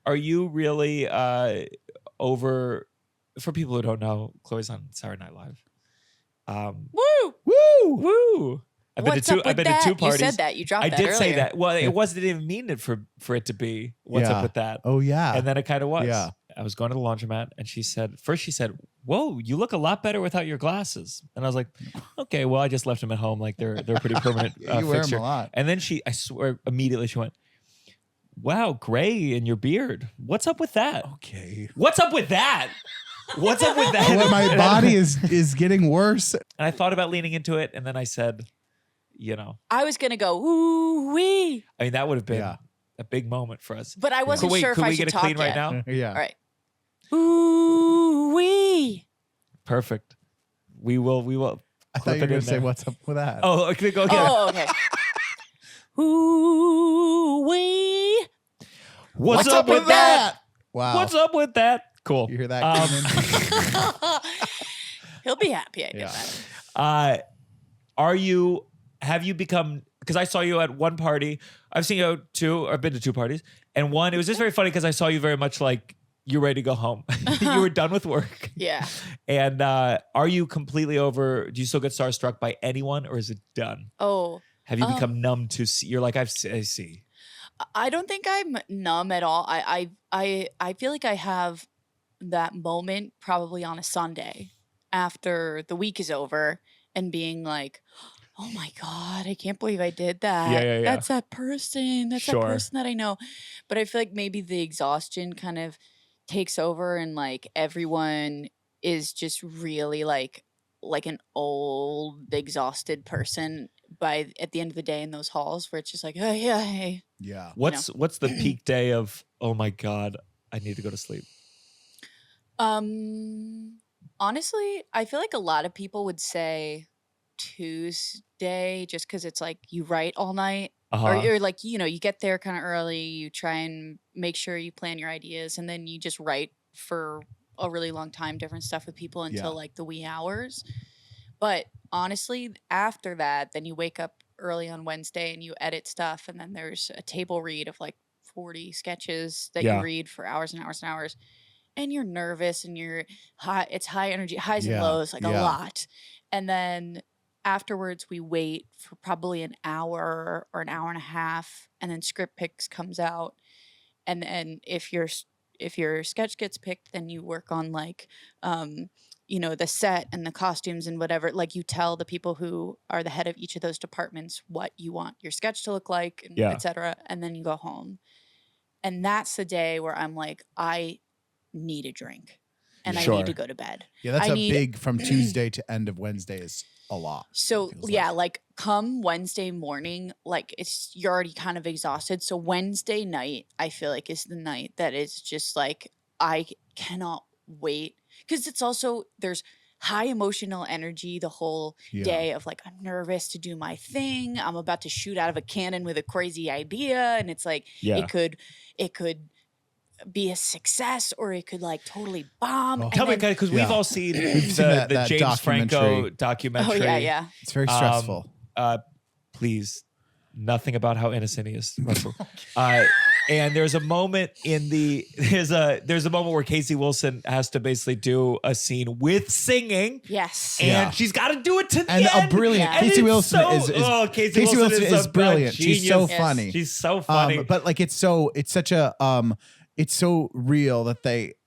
are you really over? For people who don't know, Chloe's on Saturday Night Live. Woo! Woo! I've been to two parties. You said that. You dropped that I did earlier. say that. Well, it wasn't even mean it for it to be. What's up with that? Oh yeah. And then it kind of was. Yeah. I was going to the laundromat, and she said, "Whoa, you look a lot better without your glasses." And I was like, "Okay, well, I just left them at home. Like they're pretty permanent You wear fixture." them a lot. And then I swear, immediately she went, "Wow, gray in your beard. What's up with that?" Okay. What's up with that? What's up with that? Well, my body is getting worse. And I thought about leaning into it, and then I said, I was gonna go ooh wee. I mean, that would have been a big moment for us. But I wasn't sure if I should talk Could we get it clean yet. right now? Yeah. All right. Ooh wee. Perfect. We will. I thought you were going to say, what's up with that? Oh, okay, go again. Oh, okay. Ooh wee. What's up with that? Wow. What's up with that? Cool. You hear that? He'll be happy I did that. Have you become, because I saw you at one party, I've seen you at two, I've been to two parties, and one, it was just very funny because I saw you very much like you're ready to go home. You were done with work. Yeah. And are you completely over, do you still get starstruck by anyone, or is it done? Oh. Have you become numb to see? You're like, I see. I don't think I'm numb at all. I feel like I have that moment probably on a Sunday after the week is over and being like, oh my God, I can't believe I did that. Yeah. That's that person. That's Sure. that person that I know. But I feel like maybe the exhaustion kind of takes over and like everyone is just really like an old, exhausted person at the end of the day in those halls where it's just like, oh yeah, hey. Yeah. What's the peak day of, oh my God, I need to go to sleep? Honestly, I feel like a lot of people would say Tuesday just because it's like you write all night. Or like, you get there kind of early, you try and make sure you plan your ideas, and then you just write for a really long time, different stuff with people until like the wee hours. But honestly, after that, then you wake up early on Wednesday and you edit stuff, and then there's a table read of like 40 sketches that you read for hours and hours and hours. And you're nervous and you're high. It's high energy, highs and lows, like a lot. And then afterwards, we wait for probably an hour or an hour and a half, and then script picks comes out. And then if your sketch gets picked, then you work on like, the set and the costumes and whatever. Like you tell the people who are the head of each of those departments what you want your sketch to look like, and et cetera. And then you go home. And that's the day where I'm like, I need a drink and I need to go to bed. Yeah, that's big from Tuesday to end of Wednesday is a lot. So like come Wednesday morning, like you're already kind of exhausted. So Wednesday night, I feel like is the night that is just like, I cannot wait. Because it's also, there's high emotional energy the whole day of like, I'm nervous to do my thing. I'm about to shoot out of a cannon with a crazy idea. And it's like, it could be a success or it could like totally bomb. Tell me, because we've all seen the James Franco documentary. Oh yeah. It's very stressful. Please, nothing about how innocent he is, Russell. And there's a moment there's a moment where Casey Wilson has to basically do a scene with singing. Yes. And she's got to do it to the end. And a brilliant. Casey Wilson Casey Wilson is brilliant. She's so funny. She's so funny. But like it's such a it's so real that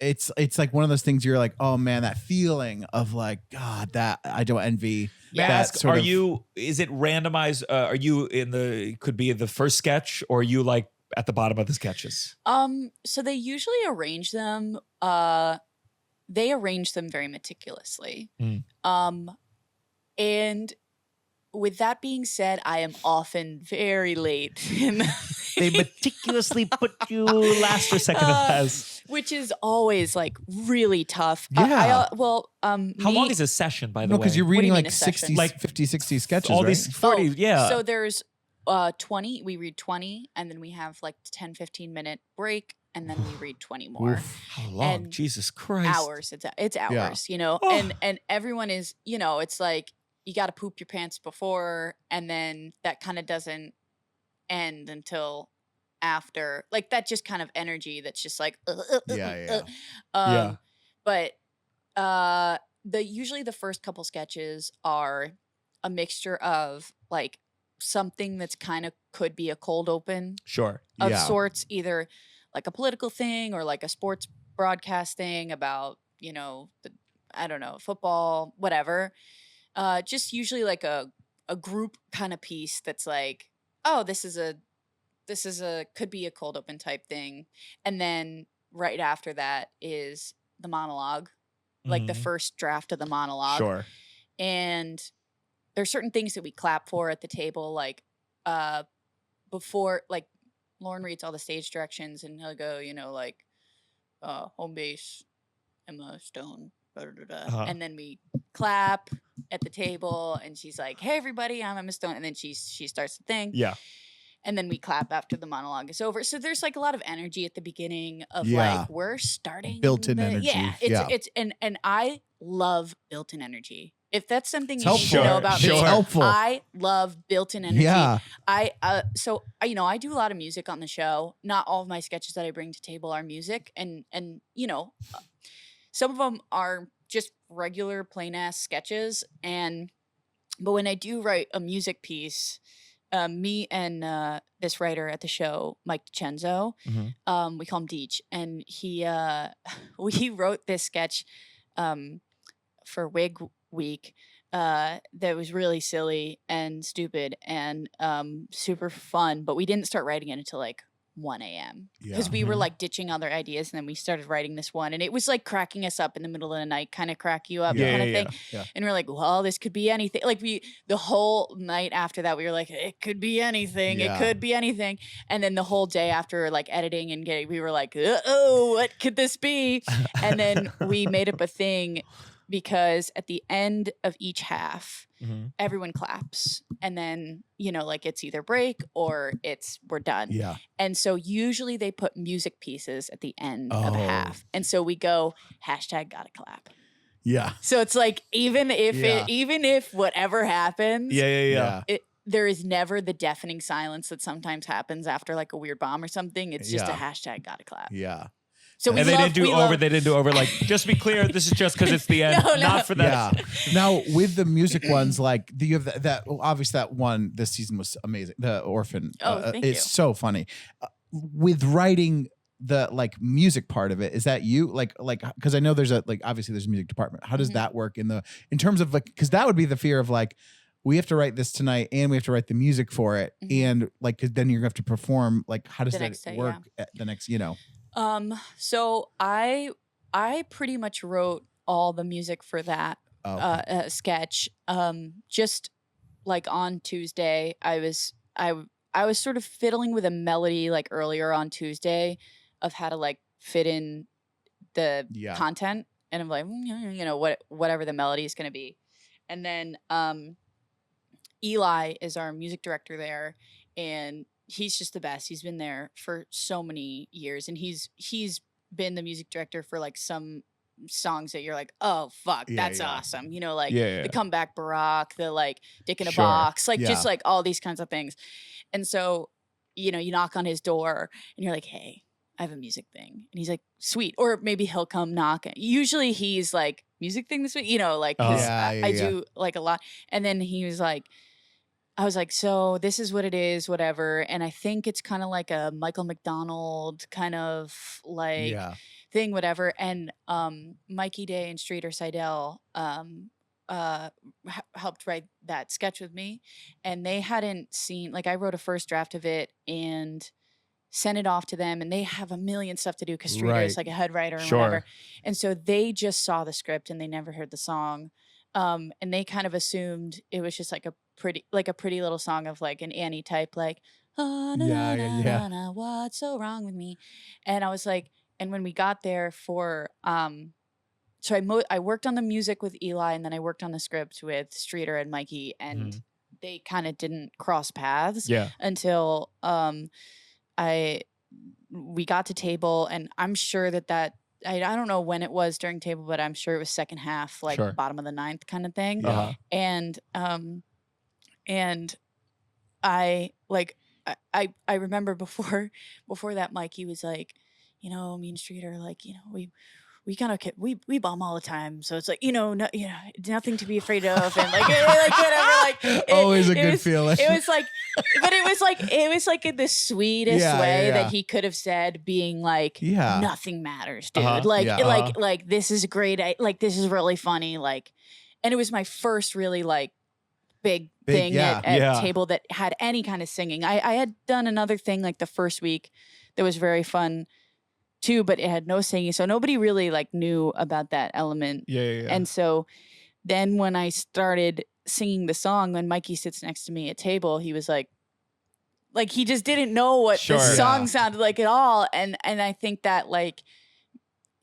it's like one of those things you're like, oh man, that feeling of like, God, that I don't envy. Yeah. Is it randomized? Are you could be in the first sketch, or are you like at the bottom of the sketches? So they usually arrange them. They arrange them very meticulously. And with that being said, I am often very late. They meticulously put you last or second to last. Which is always like really tough. Yeah. How long is a session, by the way? No, because you're reading like 60, 50, 60 sketches, all right? these 40, yeah. So there's 20, we read 20, and then we have like 10, 15 minute break, and then we read 20 more. How long? And Jesus Christ. Hours. It's hours, and everyone is, it's like, you got to poop your pants before, and then that kind of doesn't end until after, like that just kind of energy that's just like Yeah. But usually the first couple sketches are a mixture of like something that's kind of could be a cold open Sure. of sorts, either like a political thing or like a sports broadcast thing about, I don't know, football, whatever. Just usually like a group kind of piece that's like, oh, this is a could be a cold open type thing. And then right after that is the monologue, like the first draft of the monologue. Sure. And there's certain things that we clap for at the table, like before, like Lauren reads all the stage directions and he'll go, like home base, Emma Stone, and then we clap at the table and she's like, hey everybody, I'm Emma Stone, and then she starts the thing. Yeah. And then we clap after the monologue is over. So there's like a lot of energy at the beginning of like, we're starting built-in energy. Yeah, it's and I love built-in energy. If that's something It's you need to know about me, It's helpful. I love built-in energy. Yeah. I do a lot of music on the show. Not all of my sketches that I bring to table are music, and some of them are just regular plain ass sketches. But when I do write a music piece, me and this writer at the show, Mike DiCenzo, we call him Deech, and we wrote this sketch for Wig Week that was really silly and stupid and super fun, but we didn't start writing it until like 1 a.m. because we were like ditching other ideas, and then we started writing this one, and it was like cracking us up in the middle of the night, kind of crack you up kind of thing. Yeah. And we're like, well, this could be anything. Like the whole night after that, we were like, it could be anything. Yeah. It could be anything. And then the whole day after, like editing and we were like, oh, what could this be? And then we made up a thing, because at the end of each half, everyone claps, and then like it's either break or we're done. Yeah. And so usually they put music pieces at the end of half, and so we go #gotta clap. Yeah. So it's like even if whatever happens, there is never the deafening silence that sometimes happens after like a weird bomb or something. It's just a #gotta clap. Yeah. So They didn't do over. Like, just be clear, this is just because it's the end, not for that. Yeah. Now with the music ones, like you have that obviously that one this season was amazing. The Orphan is so funny. With writing the like music part of it, is that you like because I know there's obviously there's a music department. How does that work in terms of like, because that would be the fear of like, we have to write this tonight and we have to write the music for it, and like, cause then you're gonna have to perform. Like, how does that work at the next, So I pretty much wrote all the music for that sketch. Just like on Tuesday, I was sort of fiddling with a melody like earlier on Tuesday of how to like fit in the content, and I'm like, whatever the melody is going to be. And then Eli is our music director there, and he's just the best. He's been there for so many years, and he's been the music director for like some songs that you're like, oh fuck, that's awesome. The Comeback Barack, the like Dick in a Box, like just like all these kinds of things. And so, you knock on his door and you're like, hey, I have a music thing. And he's like, sweet. Or maybe he'll come knock. Usually he's like, music thing this week, I do like a lot. And then he was like, I was like, so this is what it is, whatever. And I think it's kind of like a Michael McDonald kind of like thing, whatever. And Mikey Day and Streeter Seidel helped write that sketch with me. And they hadn't seen, like, I wrote a first draft of it and sent it off to them. And they have a million stuff to do because Streeter is like a head writer and whatever. And so they just saw the script and they never heard the song. And they kind of assumed it was just like a pretty little song of like an Annie type, like, oh, na, what's so wrong with me? And I was like, and when we got there for, so I worked on the music with Eli, and then I worked on the script with Streeter and Mikey, and they kind of didn't cross paths until we got to table, and I'm sure that I don't know when it was during table, but I'm sure it was second half, like bottom of the ninth kind of thing. And I like I remember before that, Mikey was like, you know, me and Street are like, you know, we kind of we bomb all the time, so it's like, you know, nothing to be afraid of, and like whatever, always a good feeling. It was like, but it was like in the sweetest way that he could have said, being like, nothing matters, dude. Like this is great. Like this is really funny. Like, and it was my first really like big thing at a table that had any kind of singing. I had done another thing like the first week that was very fun too, but it had no singing, so nobody really like knew about that element. And so then when I started singing the song, when Mikey sits next to me at table, he was like he just didn't know what the song sounded like at all, and I think that like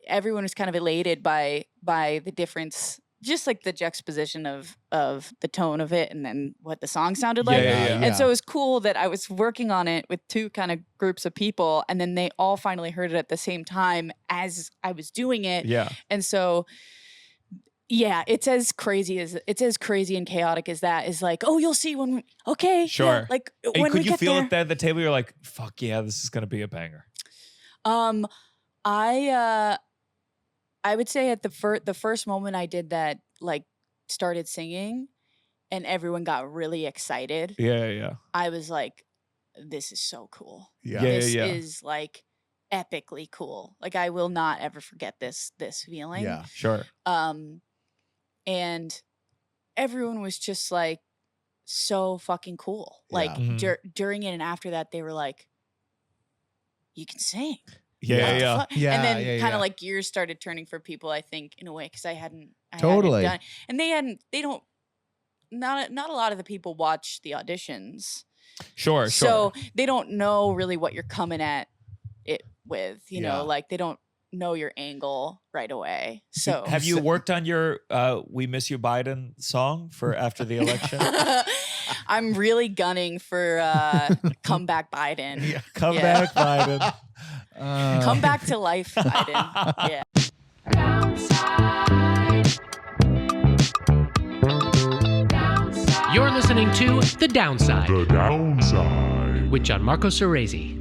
everyone was kind of elated by the difference, just like the juxtaposition of the tone of it and then what the song sounded like. And so it was cool that I was working on it with two kind of groups of people, and then they all finally heard it at the same time as I was doing it. And so it's as crazy and chaotic as that, is like, oh, you'll see when we, like and when could we you get feel there. at the table, you're like, fuck yeah, this is gonna be a banger? I would say at the first moment I did that, like started singing and everyone got really excited. I was like, this is so cool. This is like epically cool. Like I will not ever forget this feeling. And everyone was just like so fucking cool. Like during it and after that, they were like, you can sing. And then kind of like gears started turning for people, I think, in a way, because I hadn't done it. And not a lot of the people watch the auditions. So they don't know really what you're coming at it with, you know, like they don't know your angle right away. So have you worked on your We Miss You Biden song for after the election? I'm really gunning for Comeback Biden. Comeback Biden. Come back to life, Biden. You're listening to The Downside. The Downside. With Gianmarco Soresi.